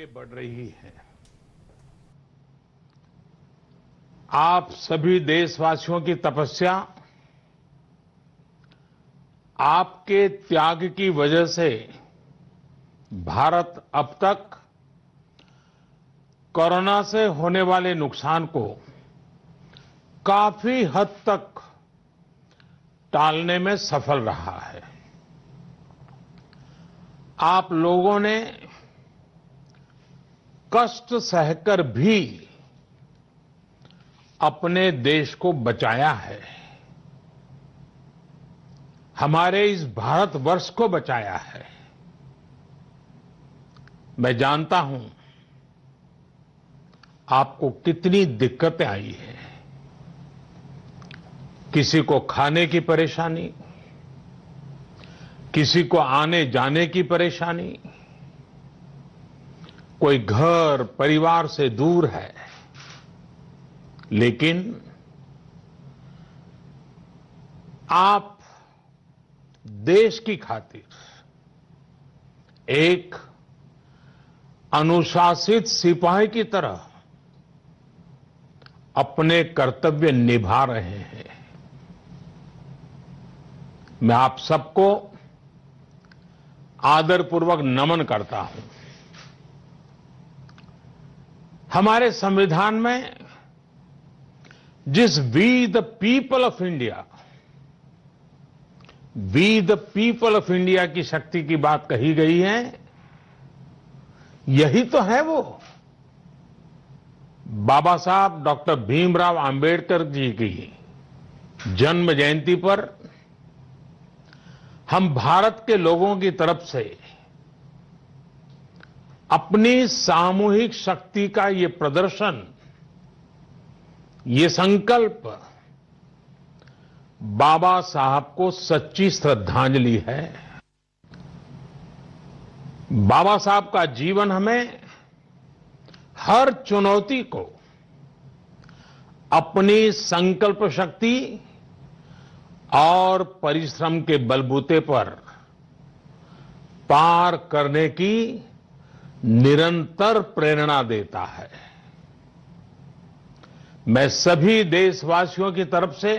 आगे बढ़ रही है। आप सभी देशवासियों की तपस्या, आपके त्याग की वजह से भारत अब तक कोरोना से होने वाले नुकसान को काफी हद तक टालने में सफल रहा है। आप लोगों ने कष्ट सहकर भी अपने देश को बचाया है, हमारे इस भारतवर्ष को बचाया है। मैं जानता हूं आपको कितनी दिक्कतें आई हैं। किसी को खाने की परेशानी, किसी को आने जाने की परेशानी, कोई घर परिवार से दूर है, लेकिन आप देश की खातिर एक अनुशासित सिपाही की तरह अपने कर्तव्य निभा रहे हैं। मैं आप सबको आदरपूर्वक नमन करता हूं। हमारे संविधान में जिस we the people of India, we the people of India की शक्ति की बात कही गई है, यही तो है वो। बाबा साहब डॉक्टर भीमराव अंबेडकर जी की जन्म जयंती पर हम भारत के लोगों की तरफ से अपनी सामूहिक शक्ति का ये प्रदर्शन, ये संकल्प बाबा साहब को सच्ची श्रद्धांजलि है। बाबा साहब का जीवन हमें हर चुनौती को अपनी संकल्प शक्ति और परिश्रम के बलबूते पर पार करने की निरंतर प्रेरणा देता है। मैं सभी देशवासियों की तरफ से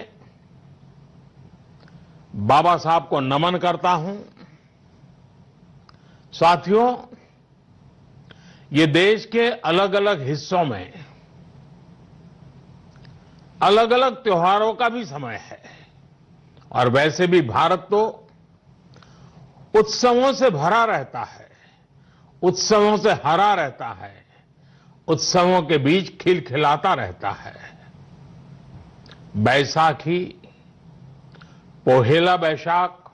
बाबा साहब को नमन करता हूं। साथियों, ये देश के अलग अलग हिस्सों में अलग अलग त्योहारों का भी समय है, और वैसे भी भारत तो उत्सवों से भरा रहता है, उत्सवों से हरा रहता है, उत्सवों के बीच खिलखिलाता रहता है। बैसाखी, पोहेला बैशाख,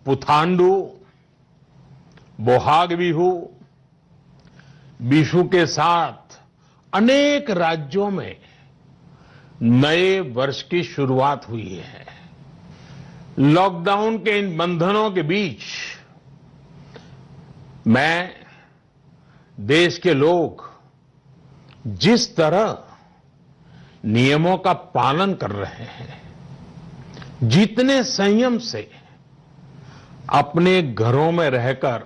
पुथांडू, बोहाग बिहू, बिशु के साथ अनेक राज्यों में नए वर्ष की शुरुआत हुई है। लॉकडाउन के इन बंधनों के बीच मैं देश के लोग जिस तरह नियमों का पालन कर रहे हैं, जितने संयम से अपने घरों में रहकर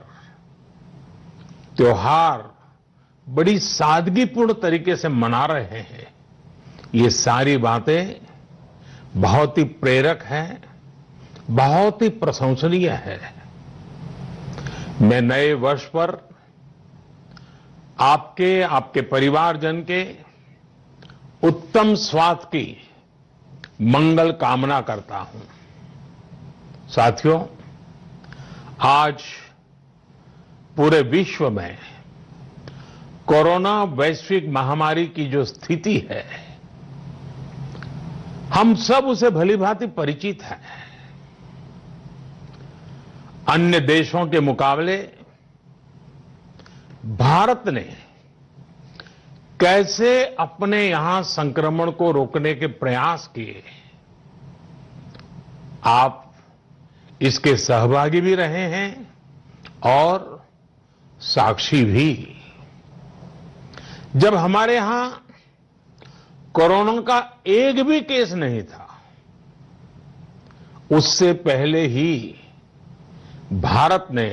त्योहार बड़ी सादगीपूर्ण तरीके से मना रहे हैं, ये सारी बातें बहुत ही प्रेरक हैं, बहुत ही प्रशंसनीय है। मैं नए वर्ष पर आपके परिवारजन के उत्तम स्वास्थ्य की मंगल कामना करता हूं। साथियों, आज पूरे विश्व में कोरोना वैश्विक महामारी की जो स्थिति है, हम सब उसे भलीभांति परिचित हैं। अन्य देशों के मुकाबले भारत ने कैसे अपने यहां संक्रमण को रोकने के प्रयास किए, आप इसके सहभागी भी रहे हैं और साक्षी भी। जब हमारे यहां कोरोना का एक भी केस नहीं था, उससे पहले ही भारत ने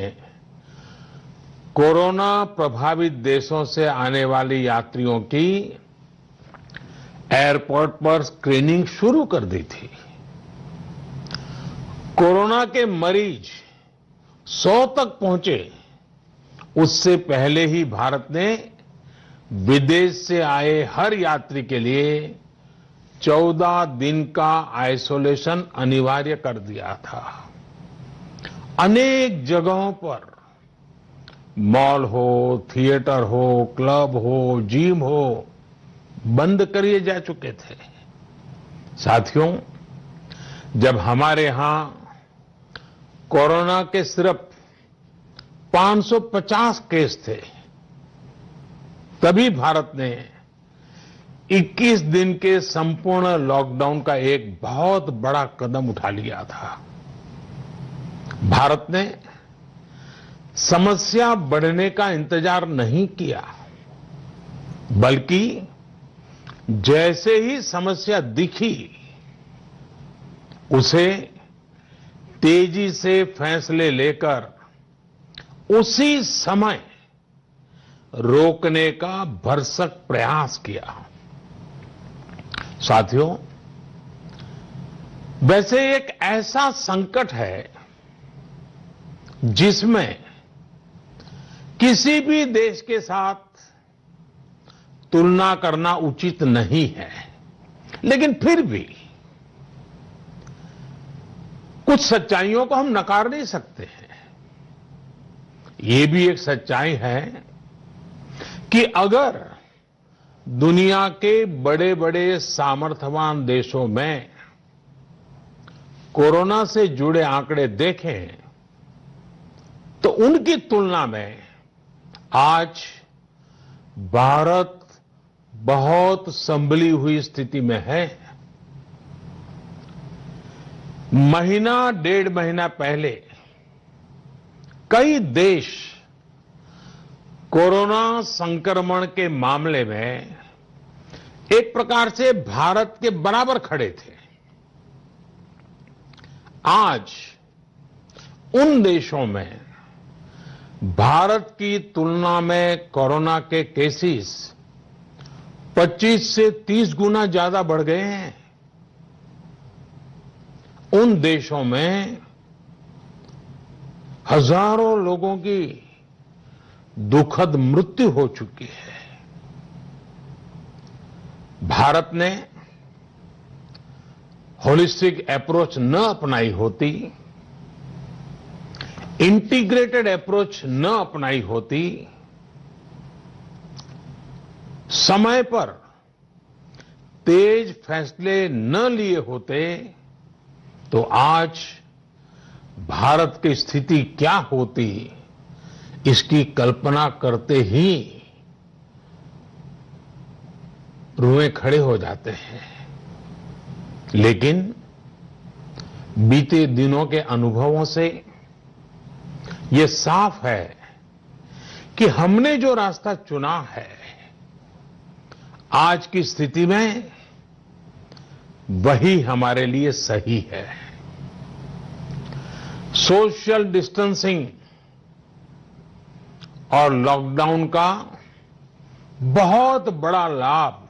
कोरोना प्रभावित देशों से आने वाले यात्रियों की एयरपोर्ट पर स्क्रीनिंग शुरू कर दी थी। कोरोना के मरीज 100 तक पहुंचे, उससे पहले ही भारत ने विदेश से आए हर यात्री के लिए 14 दिन का आइसोलेशन अनिवार्य कर दिया था। अनेक जगहों पर मॉल हो, थिएटर हो, क्लब हो, जिम हो, बंद करिए जा चुके थे। साथियों, जब हमारे यहां कोरोना के सिर्फ 550 केस थे, तभी भारत ने 21 दिन के संपूर्ण लॉकडाउन का एक बहुत बड़ा कदम उठा लिया था। भारत ने समस्या बढ़ने का इंतजार नहीं किया, बल्कि जैसे ही समस्या दिखी, उसे तेजी से फैसले लेकर उसी समय रोकने का भरसक प्रयास किया। साथियों, वैसे एक ऐसा संकट है जिसमें किसी भी देश के साथ तुलना करना उचित नहीं है, लेकिन फिर भी कुछ सच्चाइयों को हम नकार नहीं सकते हैं। ये भी एक सच्चाई है कि अगर दुनिया के बड़े बड़े सामर्थ्यवान देशों में कोरोना से जुड़े आंकड़े देखें, तो उनकी तुलना में आज भारत बहुत संभली हुई स्थिति में है। महीना 1.5 महीना पहले कई देश कोरोना संक्रमण के मामले में एक प्रकार से भारत के बराबर खड़े थे। आज उन देशों में भारत की तुलना में कोरोना के केसेस 25 से 30 गुना ज्यादा बढ़ गए हैं। उन देशों में हजारों लोगों की दुखद मृत्यु हो चुकी है। भारत ने होलिस्टिक अप्रोच न अपनाई होती, इंटीग्रेटेड अप्रोच न अपनाई होती, समय पर तेज फैसले न लिए होते, तो आज भारत की स्थिति क्या होती, इसकी कल्पना करते ही रुएं खड़े हो जाते हैं। लेकिन बीते दिनों के अनुभवों से ये साफ है कि हमने जो रास्ता चुना है, आज की स्थिति में वही हमारे लिए सही है। सोशल डिस्टेंसिंग और लॉकडाउन का बहुत बड़ा लाभ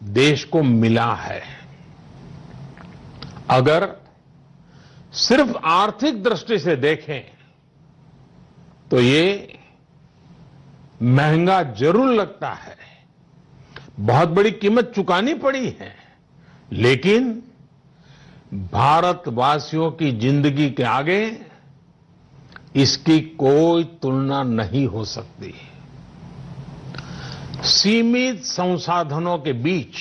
देश को मिला है। अगर सिर्फ आर्थिक दृष्टि से देखें तो ये महंगा जरूर लगता है, बहुत बड़ी कीमत चुकानी पड़ी है, लेकिन भारतवासियों की जिंदगी के आगे इसकी कोई तुलना नहीं हो सकती। सीमित संसाधनों के बीच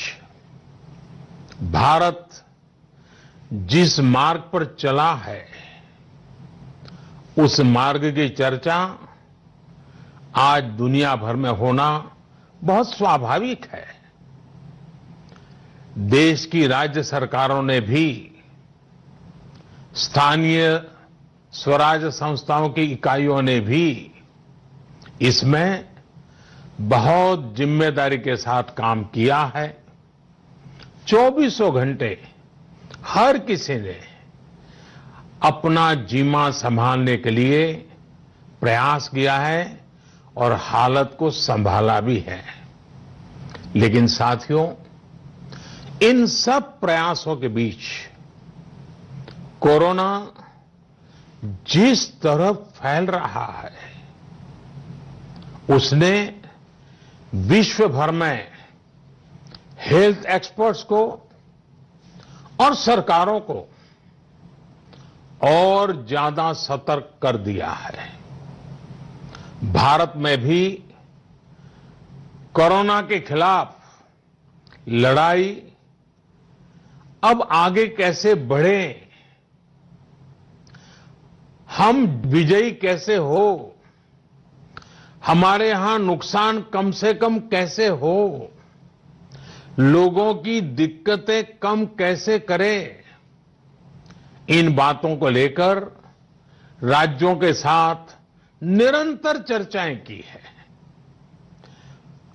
भारत जिस मार्ग पर चला है, उस मार्ग की चर्चा आज दुनिया भर में होना बहुत स्वाभाविक है। देश की राज्य सरकारों ने भी स्थानीय स्वराज संस्थाओं की इकाइयों ने भी इसमें बहुत जिम्मेदारी के साथ काम किया है। 24 घंटे हर किसी ने अपना जीमा संभालने के लिए प्रयास किया है और हालत को संभाला भी है। लेकिन साथियों, इन सब प्रयासों के बीच कोरोना जिस तरफ फैल रहा है, उसने विश्व भर में हेल्थ एक्सपर्ट्स को और सरकारों को और ज्यादा सतर्क कर दिया है। भारत में भी कोरोना के खिलाफ लड़ाई अब आगे कैसे बढ़े, हम विजयी कैसे हो, हमारे यहां नुकसान कम से कम कैसे हो, लोगों की दिक्कतें कम कैसे करें, इन बातों को लेकर राज्यों के साथ निरंतर चर्चाएं की है।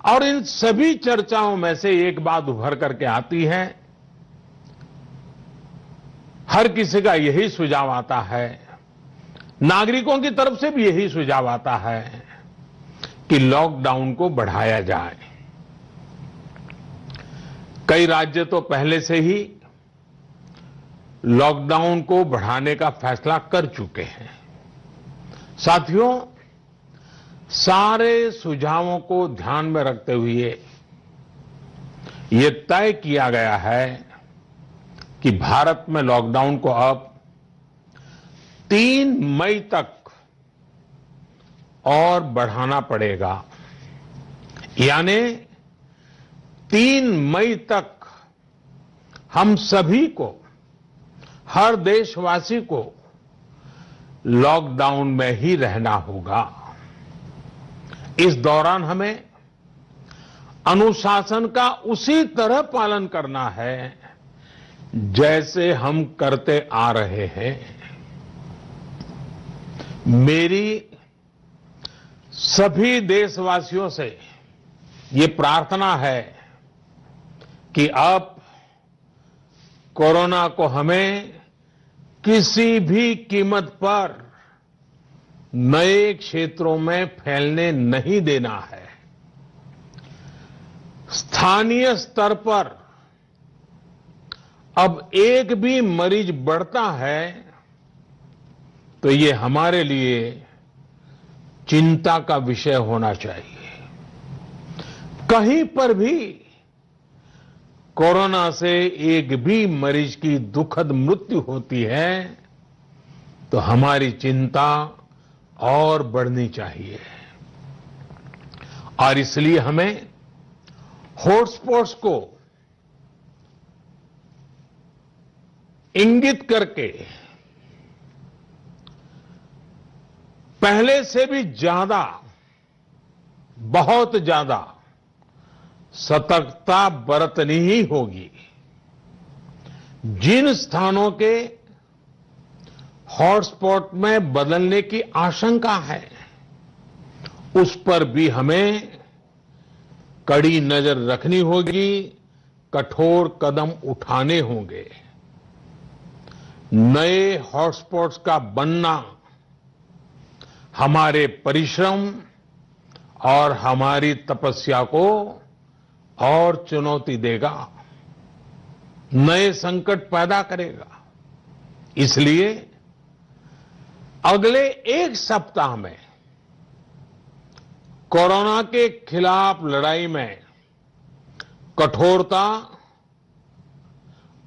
और इन सभी चर्चाओं में से एक बात उभर करके आती है, हर किसी का यही सुझाव आता है, नागरिकों की तरफ से भी यही सुझाव आता है कि लॉकडाउन को बढ़ाया जाए। कई राज्य तो पहले से ही लॉकडाउन को बढ़ाने का फैसला कर चुके हैं। साथियों, सारे सुझावों को ध्यान में रखते हुए ये तय किया गया है कि भारत में लॉकडाउन को अब 3 मई तक और बढ़ाना पड़ेगा। यानी 3 मई तक हम सभी को, हर देशवासी को लॉकडाउन में ही रहना होगा। इस दौरान हमें अनुशासन का उसी तरह पालन करना है जैसे हम करते आ रहे हैं। मेरी सभी देशवासियों से ये प्रार्थना है कि अब कोरोना को हमें किसी भी कीमत पर नए क्षेत्रों में फैलने नहीं देना है। स्थानीय स्तर पर अब एक भी मरीज बढ़ता है तो ये हमारे लिए चिंता का विषय होना चाहिए। कहीं पर भी कोरोना से एक भी मरीज की दुखद मृत्यु होती है तो हमारी चिंता और बढ़नी चाहिए। और इसलिए हमें हॉटस्पॉट्स को इंगित करके पहले से भी ज्यादा, बहुत ज्यादा सतर्कता बरतनी ही होगी। जिन स्थानों के हॉटस्पॉट में बदलने की आशंका है, उस पर भी हमें कड़ी नजर रखनी होगी, कठोर कदम उठाने होंगे। नए हॉटस्पॉट्स का बनना हमारे परिश्रम और हमारी तपस्या को और चुनौती देगा, नए संकट पैदा करेगा। इसलिए अगले एक सप्ताह में कोरोना के खिलाफ लड़ाई में कठोरता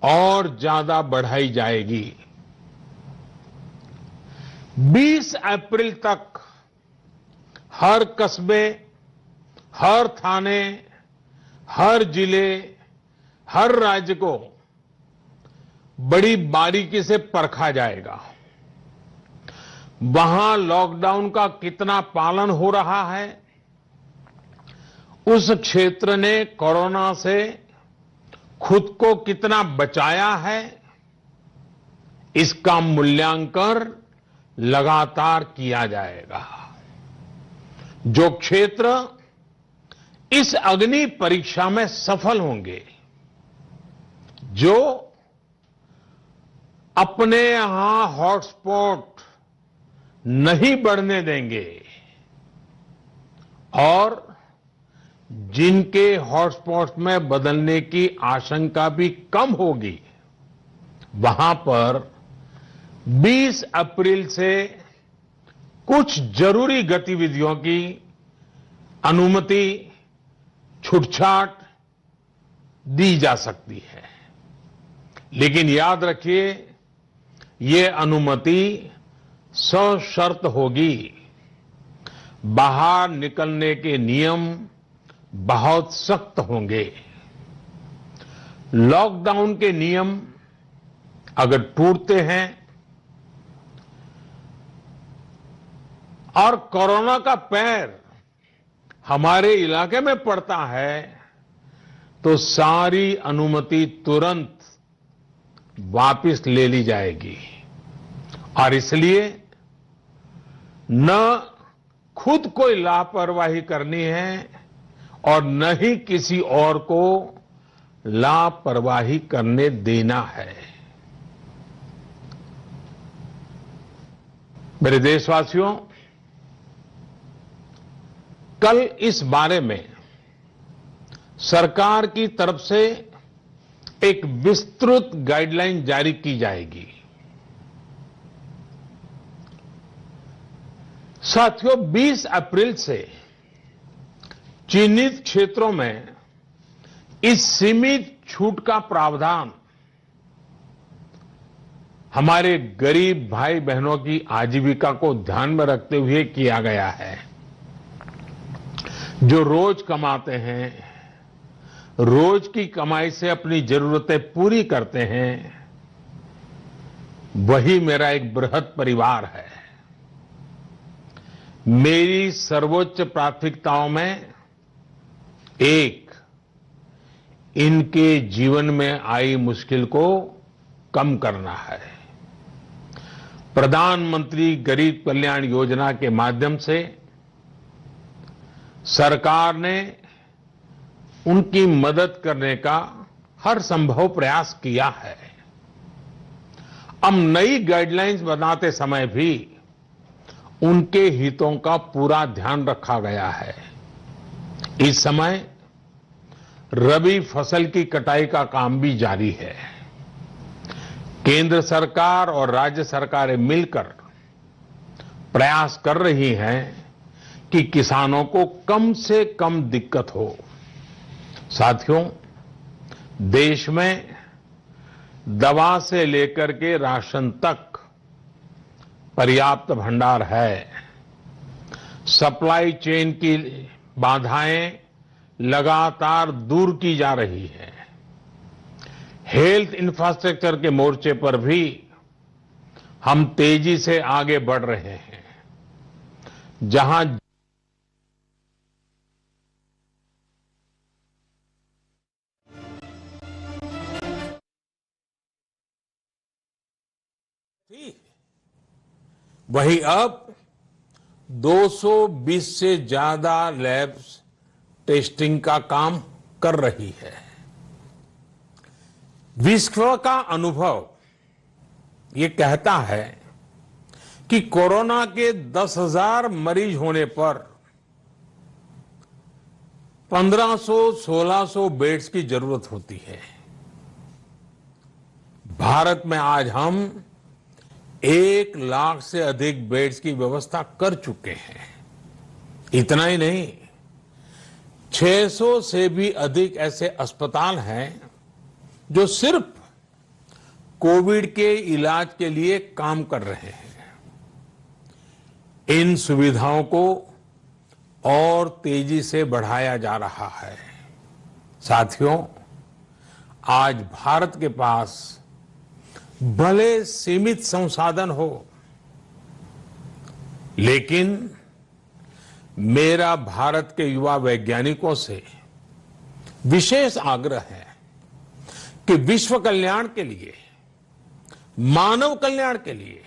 और ज्यादा बढ़ाई जाएगी। 20 अप्रैल तक हर कस्बे, हर थाने, हर जिले, हर राज्य को बड़ी बारीकी से परखा जाएगा। वहां लॉकडाउन का कितना पालन हो रहा है, उस क्षेत्र ने कोरोना से खुद को कितना बचाया है, इसका मूल्यांकन लगातार किया जाएगा। जो क्षेत्र इस अग्नि परीक्षा में सफल होंगे, जो अपने यहां हॉटस्पॉट नहीं बढ़ने देंगे और जिनके हॉटस्पॉट में बदलने की आशंका भी कम होगी, वहां पर 20 अप्रैल से कुछ जरूरी गतिविधियों की अनुमति, छूटछाट दी जा सकती है। लेकिन याद रखिए, ये अनुमति सशर्त होगी। बाहर निकलने के नियम बहुत सख्त होंगे। लॉकडाउन के नियम अगर टूटते हैं और कोरोना का पैर हमारे इलाके में पड़ता है, तो सारी अनुमति तुरंत वापस ले ली जाएगी। और इसलिए न खुद कोई लापरवाही करनी है और न ही किसी और को लापरवाही करने देना है। मेरे देशवासियों, कल इस बारे में सरकार की तरफ से एक विस्तृत गाइडलाइन जारी की जाएगी। साथियों, 20 अप्रैल से चिन्हित क्षेत्रों में इस सीमित छूट का प्रावधान हमारे गरीब भाई बहनों की आजीविका को ध्यान में रखते हुए किया गया है। जो रोज कमाते हैं, रोज की कमाई से अपनी जरूरतें पूरी करते हैं, वही मेरा एक बृहद परिवार है। मेरी सर्वोच्च प्राथमिकताओं में एक, इनके जीवन में आई मुश्किल को कम करना है। प्रधानमंत्री गरीब कल्याण योजना के माध्यम से सरकार ने उनकी मदद करने का हर संभव प्रयास किया है। अब नई गाइडलाइंस बनाते समय भी उनके हितों का पूरा ध्यान रखा गया है। इस समय रबी फसल की कटाई का काम भी जारी है। केंद्र सरकार और राज्य सरकारें मिलकर प्रयास कर रही हैं कि किसानों को कम से कम दिक्कत हो। साथियों, देश में दवा से लेकर के राशन तक पर्याप्त भंडार है। सप्लाई चेन की बाधाएं लगातार दूर की जा रही है। हेल्थ इंफ्रास्ट्रक्चर के मोर्चे पर भी हम तेजी से आगे बढ़ रहे हैं। जहां वही अब 220 से ज्यादा लैब्स टेस्टिंग का काम कर रही है। विश्व का अनुभव ये कहता है कि कोरोना के 10,000 मरीज होने पर 1500-1600 बेड्स की जरूरत होती है। भारत में आज हम 1 लाख से अधिक बेड्स की व्यवस्था कर चुके हैं। इतना ही नहीं, 600 से भी अधिक ऐसे अस्पताल हैं जो सिर्फ कोविड के इलाज के लिए काम कर रहे हैं। इन सुविधाओं को और तेजी से बढ़ाया जा रहा है। साथियों, आज भारत के पास भले सीमित संसाधन हो, लेकिन मेरा भारत के युवा वैज्ञानिकों से विशेष आग्रह है कि विश्व कल्याण के लिए, मानव कल्याण के लिए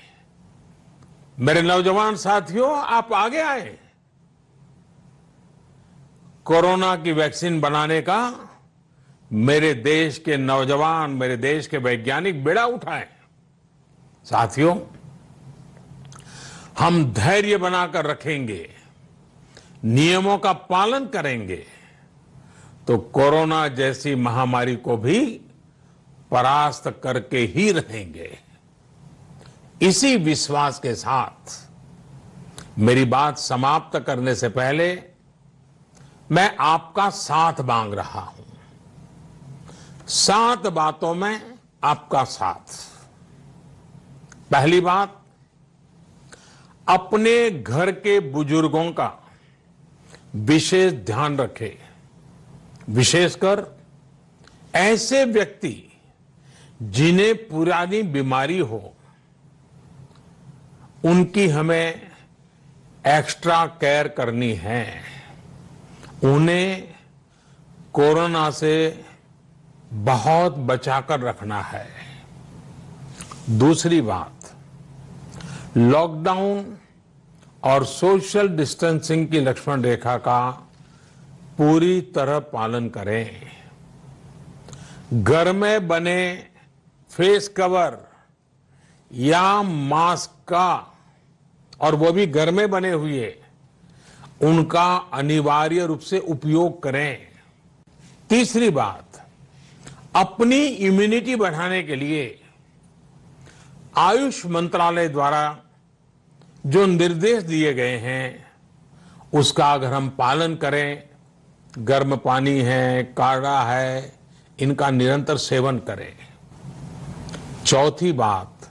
मेरे नौजवान साथियों, आप आगे आए। कोरोना की वैक्सीन बनाने का मेरे देश के नौजवान, मेरे देश के वैज्ञानिक बेड़ा उठाएं। साथियों, हम धैर्य बनाकर रखेंगे, नियमों का पालन करेंगे, तो कोरोना जैसी महामारी को भी परास्त करके ही रहेंगे। इसी विश्वास के साथ मेरी बात समाप्त करने से पहले मैं आपका साथ मांग रहा हूं। 7 बातों में आपका साथ। पहली बात, अपने घर के बुजुर्गों का विशेष ध्यान रखें, विशेषकर ऐसे व्यक्ति जिन्हें पुरानी बीमारी हो, उनकी हमें एक्स्ट्रा केयर करनी है। उन्हें कोरोना से बहुत बचाकर रखना है। दूसरी बात, लॉकडाउन और सोशल डिस्टेंसिंग की लक्ष्मण रेखा का पूरी तरह पालन करें। घर में बने फेस कवर या मास्क का, और वो भी घर में बने हुए, उनका अनिवार्य रूप से उपयोग करें। तीसरी बात, अपनी इम्यूनिटी बढ़ाने के लिए आयुष मंत्रालय द्वारा जो निर्देश दिए गए हैं, उसका अगर हम पालन करें, गर्म पानी है, काढ़ा है, इनका निरंतर सेवन करें। चौथी बात,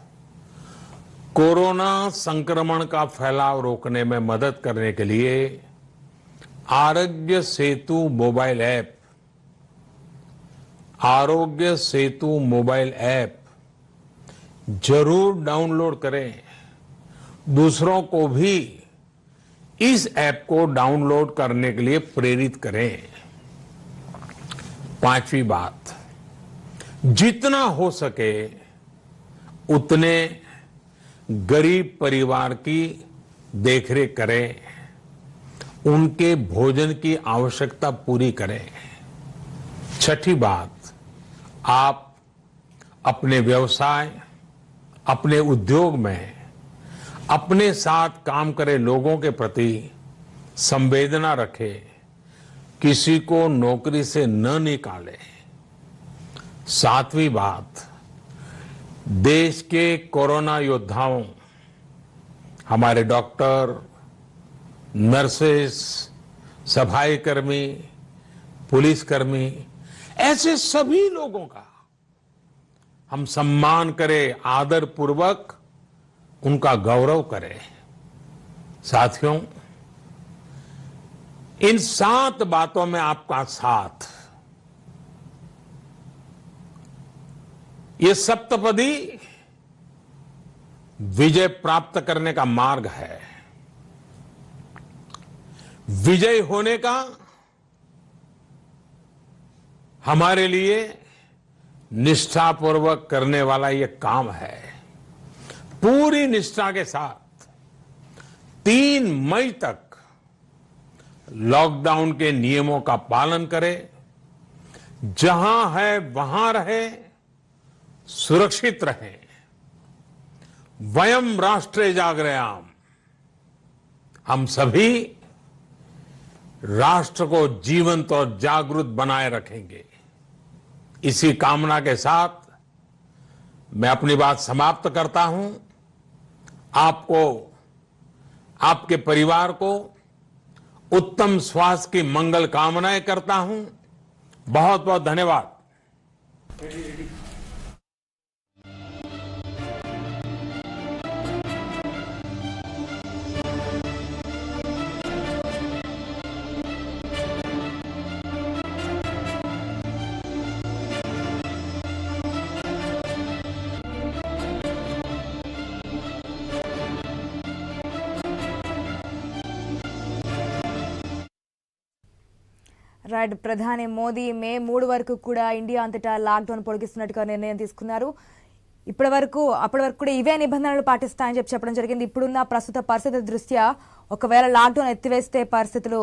कोरोना संक्रमण का फैलाव रोकने में मदद करने के लिए Aarogya Setu mobile app, Aarogya Setu mobile app जरूर डाउनलोड करें। दूसरों को भी इस ऐप को डाउनलोड करने के लिए प्रेरित करें। पांचवी बात, जितना हो सके उतने गरीब परिवार की देखरेख करें, उनके भोजन की आवश्यकता पूरी करें। छठी बात, आप अपने व्यवसाय, अपने उद्योग में अपने साथ काम करे लोगों के प्रति संवेदना रखें, किसी को नौकरी से न निकालें। सातवीं बात, देश के कोरोना योद्धाओं, हमारे डॉक्टर, नर्सेस, सफाई कर्मी, पुलिसकर्मी, ऐसे सभी लोगों का हम सम्मान करें, आदर पूर्वक उनका गौरव करें। साथियों, इन 7 बातों में आपका साथ, ये सप्तपदी विजय प्राप्त करने का मार्ग है। विजय होने का हमारे लिए निष्ठापूर्वक करने वाला ये काम है। पूरी निष्ठा के साथ 3 मई तक लॉकडाउन के नियमों का पालन करें, जहां है वहां रहे, सुरक्षित रहें। वयम राष्ट्रे जागृयाम, हम सभी राष्ट्र को जीवंत और जागृत बनाए रखेंगे। इसी कामना के साथ मैं अपनी बात समाप्त करता हूं। आपको, आपके परिवार को उत्तम स्वास्थ्य की मंगल कामनाएं करता हूं। बहुत बहुत धन्यवाद। రైట్, ప్రధాని మోదీ మే 3 వరకు కూడా ఇండియా అంతటా లాక్డౌన్ పొడిగిస్తున్నట్టుగా నిర్ణయం తీసుకున్నారు. అప్పటి వరకు కూడా ఇవే నిబంధనలు పాటిస్తాయని చెప్పడం జరిగింది. ఇప్పుడున్న ప్రస్తుత పరిస్థితుల దృష్ట్యా ఒకవేళ లాక్డౌన్ ఎత్తివేస్తే పరిస్థితులు